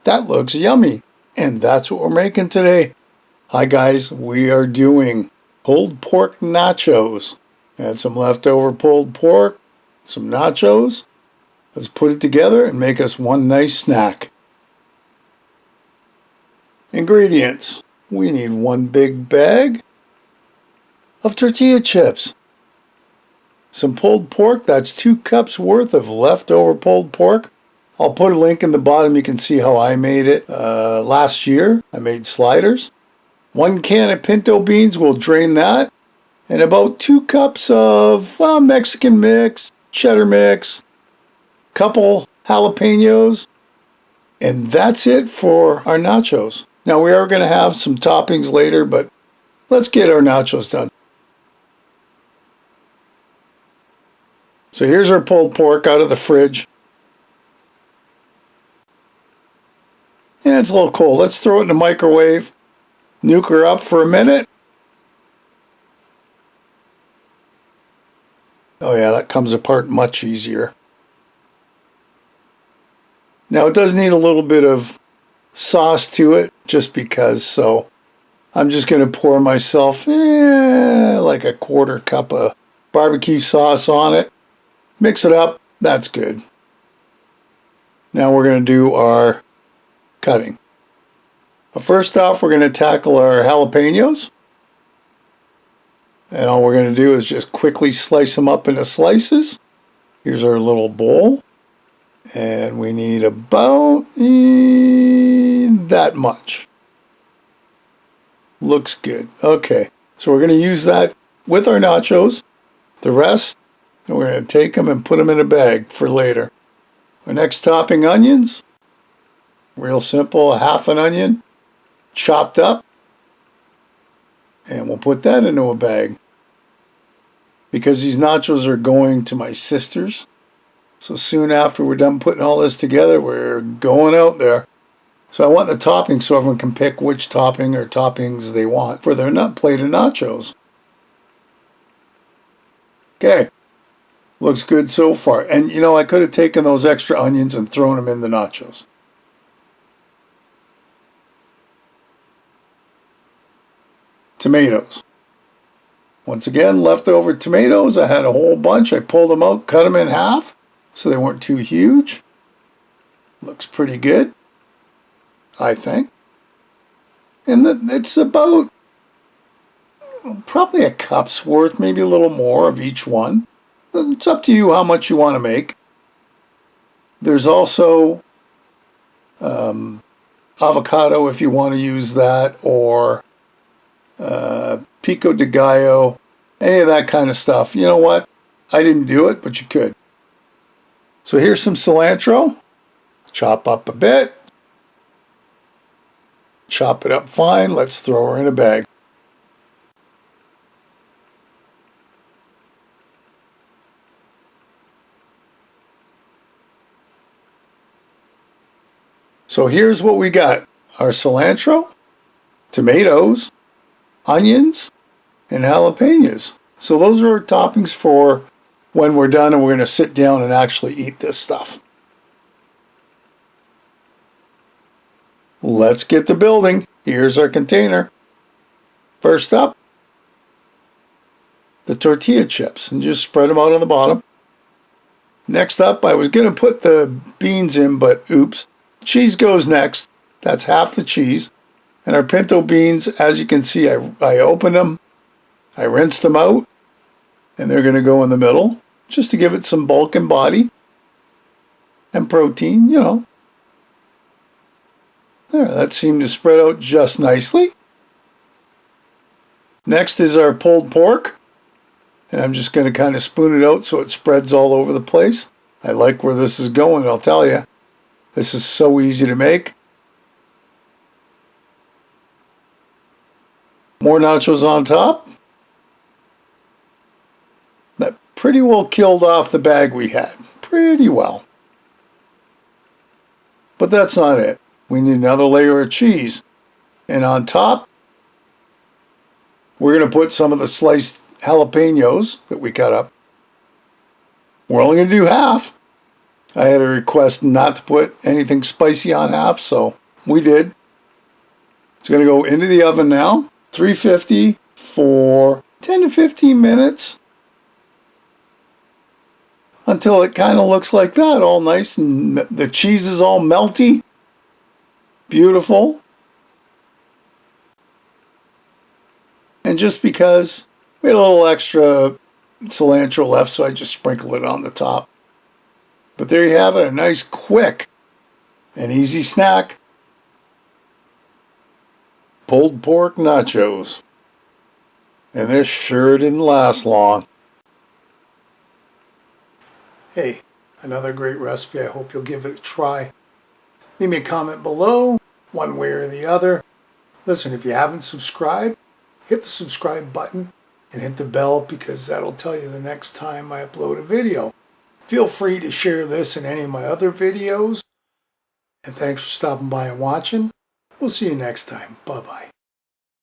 That looks yummy. And that's what we're making today. Hi guys, we are doing pulled pork nachos. Had some leftover pulled pork, some nachos. Let's put it together and make us one nice snack. Ingredients. We need one big bag of tortilla chips. Some pulled pork, that's 2 cups worth of leftover pulled pork. I'll put a link in the bottom. You can see how I made it last year. I made sliders. 1 can of pinto beans, we'll drain that. And about 2 cups of Mexican mix, cheddar mix, couple jalapenos, and that's it for our nachos. Now we are going to have some toppings later, but let's get our nachos done. So here's our pulled pork out of the fridge. And it's a little cold. Let's throw it in the microwave. Nuke her up for a minute. Oh yeah, that comes apart much easier. Now it does need a little bit of sauce to it, just because, so I'm just going to pour myself like a 1/4 cup of barbecue sauce on it. Mix it up, that's good. Now we're going to do our cutting. But first off, we're going to tackle our jalapenos. And all we're going to do is just quickly slice them up into slices. Here's our little bowl. And we need about that much. Looks good. Okay, so we're going to use that with our nachos. The rest, we're going to take them and put them in a bag for later. Our next topping, onions. Real simple, 1/2 an onion, chopped up. And we'll put that into a bag. Because these nachos are going to my sister's. So soon after we're done putting all this together, we're going out there. So I want the topping so everyone can pick which topping or toppings they want for their plate of nachos. Okay. Looks good so far. And you know, I could have taken those extra onions and thrown them in the nachos. Tomatoes. Once again, leftover tomatoes. I had a whole bunch. I pulled them out, cut them in half so they weren't too huge. Looks pretty good, I think. And it's about probably a cup's worth, maybe a little more of each one. It's up to you how much you want to make. There's also avocado if you want to use that, or pico de gallo, any of that kind of stuff. You know what? I didn't do it, but you could. So here's some cilantro. Chop up a bit. Chop it up fine. Let's throw her in a bag. So here's what we got. Our cilantro, tomatoes, onions, and jalapenos. So those are our toppings for when we're done and we're going to sit down and actually eat this stuff. Let's get to building. Here's our container. First up, the tortilla chips, and just spread them out on the bottom. Next up, I was going to put the beans in, but oops. Cheese goes next. That's half the cheese. And our pinto beans, as you can see, I opened them, I rinsed them out, and they're going to go in the middle, just to give it some bulk and body and protein, you know. There, that seemed to spread out just nicely. Next is our pulled pork, and I'm just going to kind of spoon it out so it spreads all over the place. I like where this is going, I'll tell you. This is so easy to make. More nachos on top. That pretty well killed off the bag we had. Pretty well. But that's not it. We need another layer of cheese. And on top, we're going to put some of the sliced jalapenos that we cut up. We're only going to do half. I had a request not to put anything spicy on half, so we did. It's going to go into the oven now, 350 for 10 to 15 minutes until it kind of looks like that, all nice and the cheese is all melty. Beautiful. And just because we had a little extra cilantro left, so I just sprinkled it on the top. But there you have it, a nice, quick, and easy snack. Pulled pork nachos. And this sure didn't last long. Hey, another great recipe. I hope you'll give it a try. Leave me a comment below, one way or the other. Listen, if you haven't subscribed, hit the subscribe button and hit the bell because that'll tell you the next time I upload a video. Feel free to share this and any of my other videos. And thanks for stopping by and watching. We'll see you next time. Bye-bye.